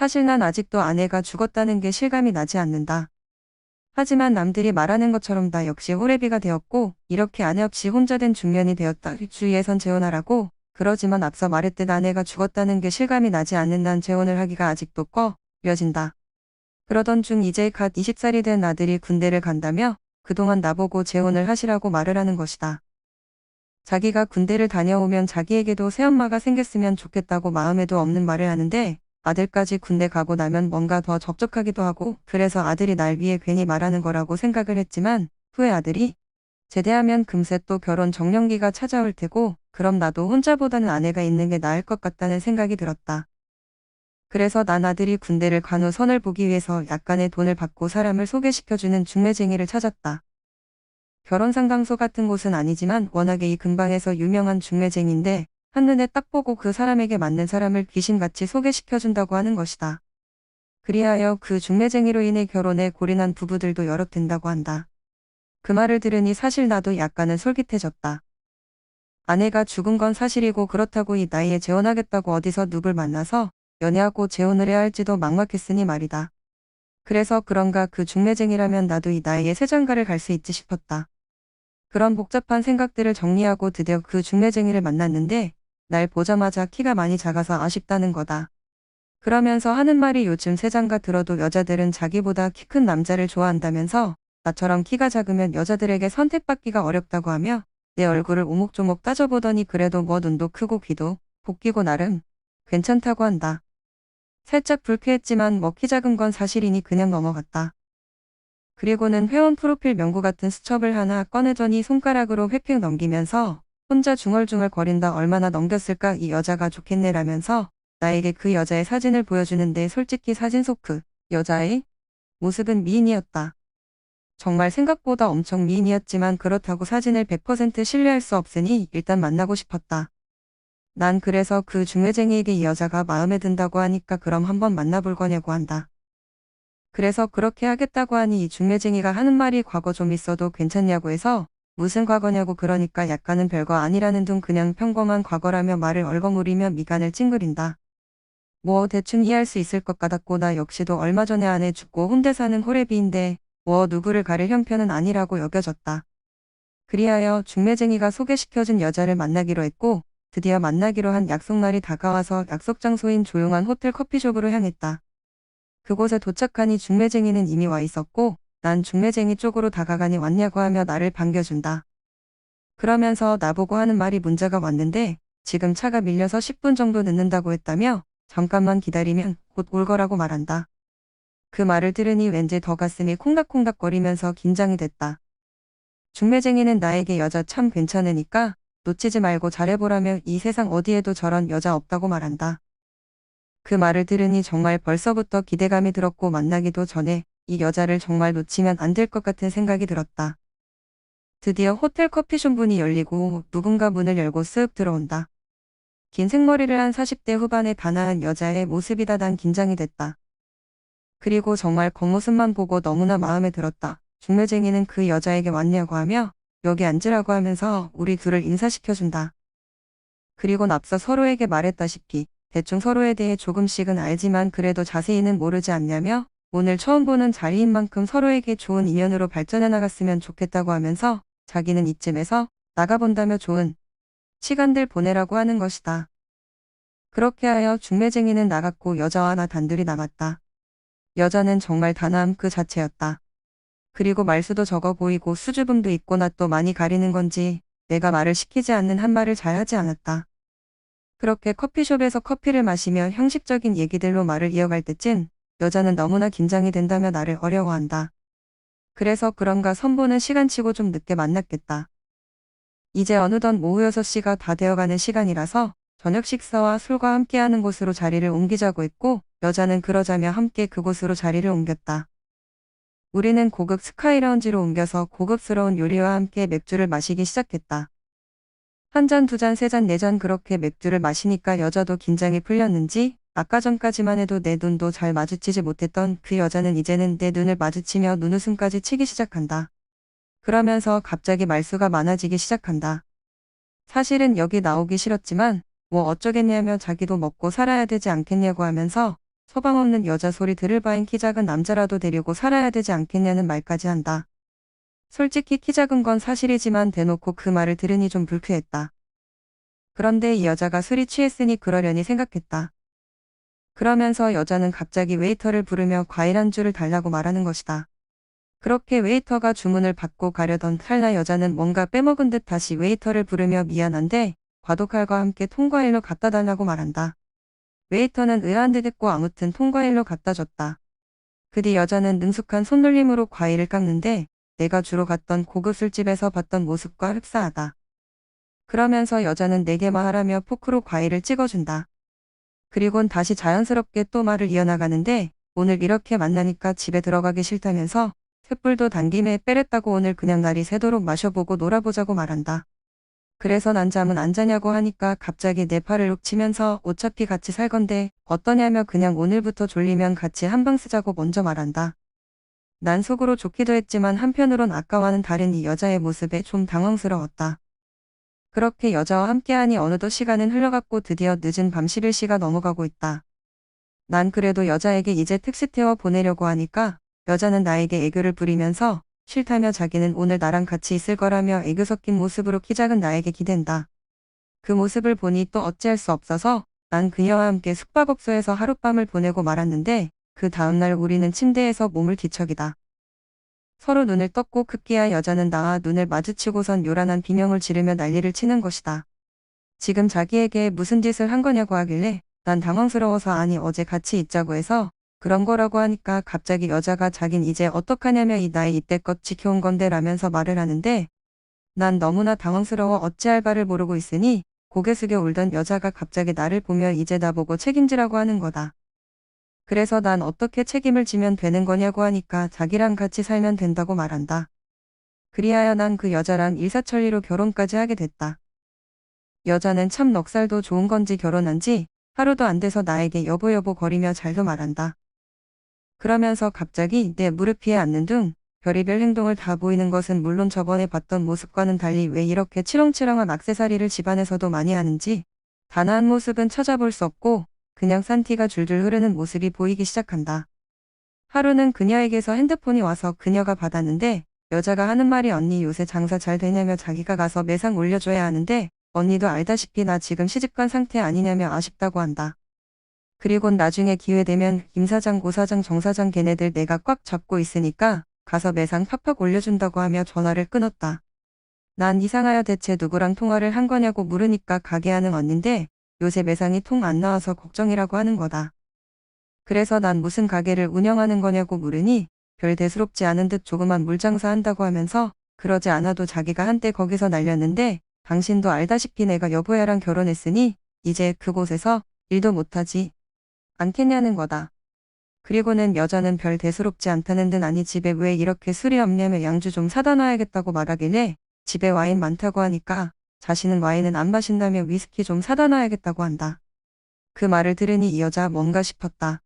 사실 난 아직도 아내가 죽었다는 게 실감이 나지 않는다. 하지만 남들이 말하는 것처럼 나 역시 호래비가 되었고 이렇게 아내 없이 혼자 된 중년이 되었다. 주위에선 재혼하라고 그러지만 앞서 말했듯 아내가 죽었다는 게 실감이 나지 않는 난 재혼을 하기가 아직도 꺼려진다. 그러던 중 이제 갓 20살이 된 아들이 군대를 간다며 그동안 나보고 재혼을 하시라고 말을 하는 것이다. 자기가 군대를 다녀오면 자기에게도 새엄마가 생겼으면 좋겠다고 마음에도 없는 말을 하는데 아들까지 군대 가고 나면 뭔가 더 적적하기도 하고 그래서 아들이 날 위해 괜히 말하는 거라고 생각을 했지만 후에 아들이 제대하면 금세 또 결혼 정년기가 찾아올 테고 그럼 나도 혼자보다는 아내가 있는 게 나을 것 같다는 생각이 들었다. 그래서 난 아들이 군대를 간 후 선을 보기 위해서 약간의 돈을 받고 사람을 소개시켜주는 중매쟁이를 찾았다. 결혼상담소 같은 곳은 아니지만 워낙에 이 근방에서 유명한 중매쟁이인데 한눈에 딱 보고 그 사람에게 맞는 사람을 귀신같이 소개시켜준다고 하는 것이다. 그리하여 그 중매쟁이로 인해 결혼에 골인한 부부들도 여럿 된다고 한다. 그 말을 들으니 사실 나도 약간은 솔깃해졌다. 아내가 죽은 건 사실이고 그렇다고 이 나이에 재혼하겠다고 어디서 누굴 만나서 연애하고 재혼을 해야 할지도 막막했으니 말이다. 그래서 그런가 그 중매쟁이라면 나도 이 나이에 새장가를 갈 수 있지 싶었다. 그런 복잡한 생각들을 정리하고 드디어 그 중매쟁이를 만났는데 날 보자마자 키가 많이 작아서 아쉽다는 거다. 그러면서 하는 말이 요즘 새장가 들어도 여자들은 자기보다 키 큰 남자를 좋아한다면서 나처럼 키가 작으면 여자들에게 선택받기가 어렵다고 하며 내 얼굴을 오목조목 따져보더니 그래도 뭐 눈도 크고 귀도 복귀고 나름 괜찮다고 한다. 살짝 불쾌했지만 뭐 키 작은 건 사실이니 그냥 넘어갔다. 그리고는 회원 프로필 명부 같은 수첩을 하나 꺼내더니 손가락으로 획획 넘기면서 혼자 중얼중얼 거린다. 얼마나 넘겼을까 이 여자가 좋겠네라면서 나에게 그 여자의 사진을 보여주는데 솔직히 사진 속 그 여자의 모습은 미인이었다. 정말 생각보다 엄청 미인이었지만 그렇다고 사진을 100% 신뢰할 수 없으니 일단 만나고 싶었다. 난 그래서 그 중매쟁이에게 이 여자가 마음에 든다고 하니까 그럼 한번 만나볼 거냐고 한다. 그래서 그렇게 하겠다고 하니 이 중매쟁이가 하는 말이 과거 좀 있어도 괜찮냐고 해서 무슨 과거냐고 그러니까 약간은 별거 아니라는 둥 그냥 평범한 과거라며 말을 얼버무리며 미간을 찡그린다. 뭐 대충 이해할 수 있을 것 같았고 나 역시도 얼마 전에 아내 죽고 혼자 사는 호래비인데 뭐 누구를 가릴 형편은 아니라고 여겨졌다. 그리하여 중매쟁이가 소개시켜준 여자를 만나기로 했고 드디어 만나기로 한 약속날이 다가와서 약속 장소인 조용한 호텔 커피숍으로 향했다. 그곳에 도착하니 중매쟁이는 이미 와 있었고 난 중매쟁이 쪽으로 다가가니 왔냐고 하며 나를 반겨준다. 그러면서 나보고 하는 말이 문자가 왔는데 지금 차가 밀려서 10분 정도 늦는다고 했다며 잠깐만 기다리면 곧 올 거라고 말한다. 그 말을 들으니 왠지 더 가슴이 콩닥콩닥거리면서 긴장이 됐다. 중매쟁이는 나에게 여자 참 괜찮으니까 놓치지 말고 잘해보라며 이 세상 어디에도 저런 여자 없다고 말한다. 그 말을 들으니 정말 벌써부터 기대감이 들었고 만나기도 전에 이 여자를 정말 놓치면 안 될 것 같은 생각이 들었다. 드디어 호텔 커피숍 문이 열리고 누군가 문을 열고 쓱 들어온다. 긴 생머리를 한 40대 후반의 단아한 여자의 모습이다. 난 긴장이 됐다. 그리고 정말 겉모습만 보고 너무나 마음에 들었다. 중매쟁이는 그 여자에게 왔냐고 하며 여기 앉으라고 하면서 우리 둘을 인사시켜준다. 그리고 앞서 서로에게 말했다시피 대충 서로에 대해 조금씩은 알지만 그래도 자세히는 모르지 않냐며 오늘 처음 보는 자리인 만큼 서로에게 좋은 인연으로 발전해 나갔으면 좋겠다고 하면서 자기는 이쯤에서 나가본다며 좋은 시간들 보내라고 하는 것이다. 그렇게 하여 중매쟁이는 나갔고 여자와 나 단둘이 남았다. 여자는 정말 단아함 그 자체였다. 그리고 말수도 적어 보이고 수줍음도 있고 나 또 많이 가리는 건지 내가 말을 시키지 않는 한 말을 잘 하지 않았다. 그렇게 커피숍에서 커피를 마시며 형식적인 얘기들로 말을 이어갈 때쯤 여자는 너무나 긴장이 된다며 나를 어려워한다. 그래서 그런가 선보는 시간치고 좀 늦게 만났겠다. 이제 어느덧 오후 6시가 다 되어가는 시간이라서 저녁 식사와 술과 함께하는 곳으로 자리를 옮기자고 했고 여자는 그러자며 함께 그곳으로 자리를 옮겼다. 우리는 고급 스카이라운지로 옮겨서 고급스러운 요리와 함께 맥주를 마시기 시작했다. 한 잔, 두 잔, 세 잔, 네 잔 그렇게 맥주를 마시니까 여자도 긴장이 풀렸는지 아까 전까지만 해도 내 눈도 잘 마주치지 못했던 그 여자는 이제는 내 눈을 마주치며 눈웃음까지 치기 시작한다. 그러면서 갑자기 말수가 많아지기 시작한다. 사실은 여기 나오기 싫었지만 뭐 어쩌겠냐며 자기도 먹고 살아야 되지 않겠냐고 하면서 서방 없는 여자 소리 들을 바엔 키 작은 남자라도 데리고 살아야 되지 않겠냐는 말까지 한다. 솔직히 키 작은 건 사실이지만 대놓고 그 말을 들으니 좀 불쾌했다. 그런데 이 여자가 술이 취했으니 그러려니 생각했다. 그러면서 여자는 갑자기 웨이터를 부르며 과일 한 줄을 달라고 말하는 것이다. 그렇게 웨이터가 주문을 받고 가려던 찰나 여자는 뭔가 빼먹은 듯 다시 웨이터를 부르며 미안한데 과도칼과 함께 통과일로 갖다 달라고 말한다. 웨이터는 의아한 듯 했고 아무튼 통과일로 갖다 줬다. 그 뒤 여자는 능숙한 손놀림으로 과일을 깎는데 내가 주로 갔던 고급 술집에서 봤던 모습과 흡사하다. 그러면서 여자는 내게 말하며 포크로 과일을 찍어준다. 그리곤 다시 자연스럽게 또 말을 이어나가는데 오늘 이렇게 만나니까 집에 들어가기 싫다면서 쇳불도 단 김에 빼랬다고 오늘 그냥 날이 새도록 마셔보고 놀아보자고 말한다. 그래서 난 잠은 안 자냐고 하니까 갑자기 내 팔을 룩 치면서 어차피 같이 살 건데 어떠냐며 그냥 오늘부터 졸리면 같이 한방 쓰자고 먼저 말한다. 난 속으로 좋기도 했지만 한편으론 아까와는 다른 이 여자의 모습에 좀 당황스러웠다. 그렇게 여자와 함께하니 어느덧 시간은 흘러갔고 드디어 늦은 밤 11시가 넘어가고 있다. 난 그래도 여자에게 이제 택시 태워 보내려고 하니까 여자는 나에게 애교를 부리면서 싫다며 자기는 오늘 나랑 같이 있을 거라며 애교 섞인 모습으로 키 작은 나에게 기댄다. 그 모습을 보니 또 어찌할 수 없어서 난 그녀와 함께 숙박업소에서 하룻밤을 보내고 말았는데 그 다음날 우리는 침대에서 몸을 뒤척이다. 서로 눈을 떴고 급기야 여자는 나와 눈을 마주치고선 요란한 비명을 지르며 난리를 치는 것이다. 지금 자기에게 무슨 짓을 한 거냐고 하길래 난 당황스러워서 아니 어제 같이 있자고 해서 그런 거라고 하니까 갑자기 여자가 자긴 이제 어떡하냐며 이 나이 이때껏 지켜온 건데 라면서 말을 하는데 난 너무나 당황스러워 어찌할 바를 모르고 있으니 고개 숙여 울던 여자가 갑자기 나를 보며 이제 나보고 책임지라고 하는 거다. 그래서 난 어떻게 책임을 지면 되는 거냐고 하니까 자기랑 같이 살면 된다고 말한다. 그리하여 난 그 여자랑 일사천리로 결혼까지 하게 됐다. 여자는 참 넉살도 좋은 건지 결혼한 지 하루도 안 돼서 나에게 여보 여보 거리며 잘도 말한다. 그러면서 갑자기 내 무릎 위에 앉는 등 별의별 행동을 다 보이는 것은 물론 저번에 봤던 모습과는 달리 왜 이렇게 치렁치렁한 액세서리를 집안에서도 많이 하는지 단아한 모습은 찾아볼 수 없고 그냥 산티가 줄줄 흐르는 모습이 보이기 시작한다. 하루는 그녀에게서 핸드폰이 와서 그녀가 받았는데 여자가 하는 말이 언니 요새 장사 잘 되냐며 자기가 가서 매상 올려줘야 하는데 언니도 알다시피 나 지금 시집간 상태 아니냐며 아쉽다고 한다. 그리곤 나중에 기회되면 김 사장, 고 사장, 정 사장 걔네들 내가 꽉 잡고 있으니까 가서 매상 팍팍 올려준다고 하며 전화를 끊었다. 난 이상하여 대체 누구랑 통화를 한 거냐고 물으니까 가게 하는 언니인데 요새 매상이 통 안 나와서 걱정이라고 하는 거다. 그래서 난 무슨 가게를 운영하는 거냐고 물으니 별 대수롭지 않은 듯 조그만 물장사 한다고 하면서 그러지 않아도 자기가 한때 거기서 날렸는데 당신도 알다시피 내가 여보야랑 결혼했으니 이제 그곳에서 일도 못하지 않겠냐는 거다. 그리고는 여자는 별 대수롭지 않다는 듯 아니 집에 왜 이렇게 술이 없냐며 양주 좀 사다 놔야겠다고 말하길래 집에 와인 많다고 하니까 자신은 와인은 안 마신다며 위스키 좀 사다 놔야겠다고 한다. 그 말을 들으니 이 여자 뭔가 싶었다.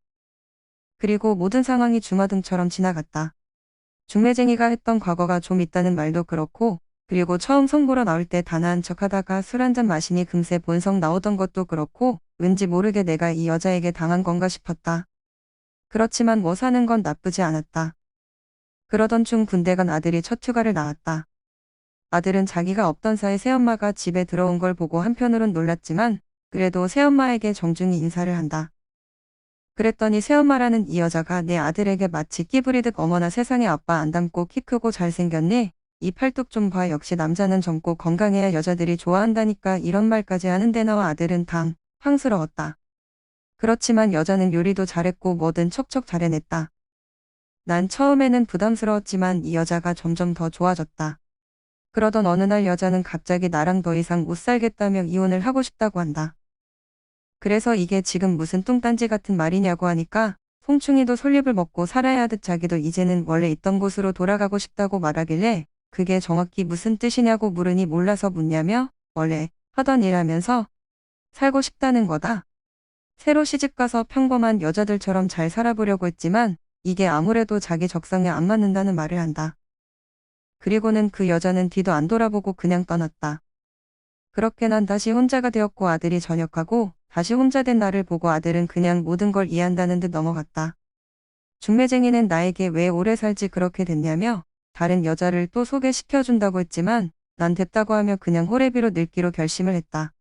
그리고 모든 상황이 주마등처럼 지나갔다. 중매쟁이가 했던 과거가 좀 있다는 말도 그렇고 그리고 처음 성 보러 나올 때 단아한 척하다가 술 한잔 마시니 금세 본성 나오던 것도 그렇고 왠지 모르게 내가 이 여자에게 당한 건가 싶었다. 그렇지만 뭐 사는 건 나쁘지 않았다. 그러던 중 군대 간 아들이 첫 휴가를 나왔다. 아들은 자기가 없던 사이 새엄마가 집에 들어온 걸 보고 한편으론 놀랐지만 그래도 새엄마에게 정중히 인사를 한다. 그랬더니 새엄마라는 이 여자가 내 아들에게 마치 끼부리듯 어머나 세상에 아빠 안 닮고 키 크고 잘생겼네. 이 팔뚝 좀 봐. 역시 남자는 젊고 건강해야 여자들이 좋아한다니까 이런 말까지 하는데 나와 아들은 황스러웠다. 그렇지만 여자는 요리도 잘했고 뭐든 척척 잘 해냈다. 난 처음에는 부담스러웠지만 이 여자가 점점 더 좋아졌다. 그러던 어느 날 여자는 갑자기 나랑 더 이상 못 살겠다며 이혼을 하고 싶다고 한다. 그래서 이게 지금 무슨 뚱딴지 같은 말이냐고 하니까 송충이도 솔잎을 먹고 살아야 하듯 자기도 이제는 원래 있던 곳으로 돌아가고 싶다고 말하길래 그게 정확히 무슨 뜻이냐고 물으니 몰라서 묻냐며 원래 하던 일 하면서 살고 싶다는 거다. 새로 시집가서 평범한 여자들처럼 잘 살아보려고 했지만 이게 아무래도 자기 적성에 안 맞는다는 말을 한다. 그리고는 그 여자는 뒤도 안 돌아보고 그냥 떠났다. 그렇게 난 다시 혼자가 되었고 아들이 전역하고 다시 혼자 된 나를 보고 아들은 그냥 모든 걸 이해한다는 듯 넘어갔다. 중매쟁이는 나에게 왜 오래 살지 그렇게 됐냐며 다른 여자를 또 소개시켜준다고 했지만 난 됐다고 하며 그냥 호래비로 늙기로 결심을 했다.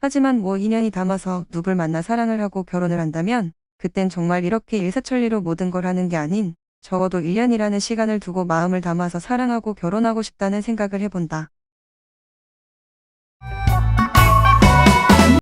하지만 뭐 인연이 담아서 누굴 만나 사랑을 하고 결혼을 한다면 그땐 정말 이렇게 일사천리로 모든 걸 하는 게 아닌 적어도 1년이라는 시간을 두고 마음을 담아서 사랑하고 결혼하고 싶다는 생각을 해본다.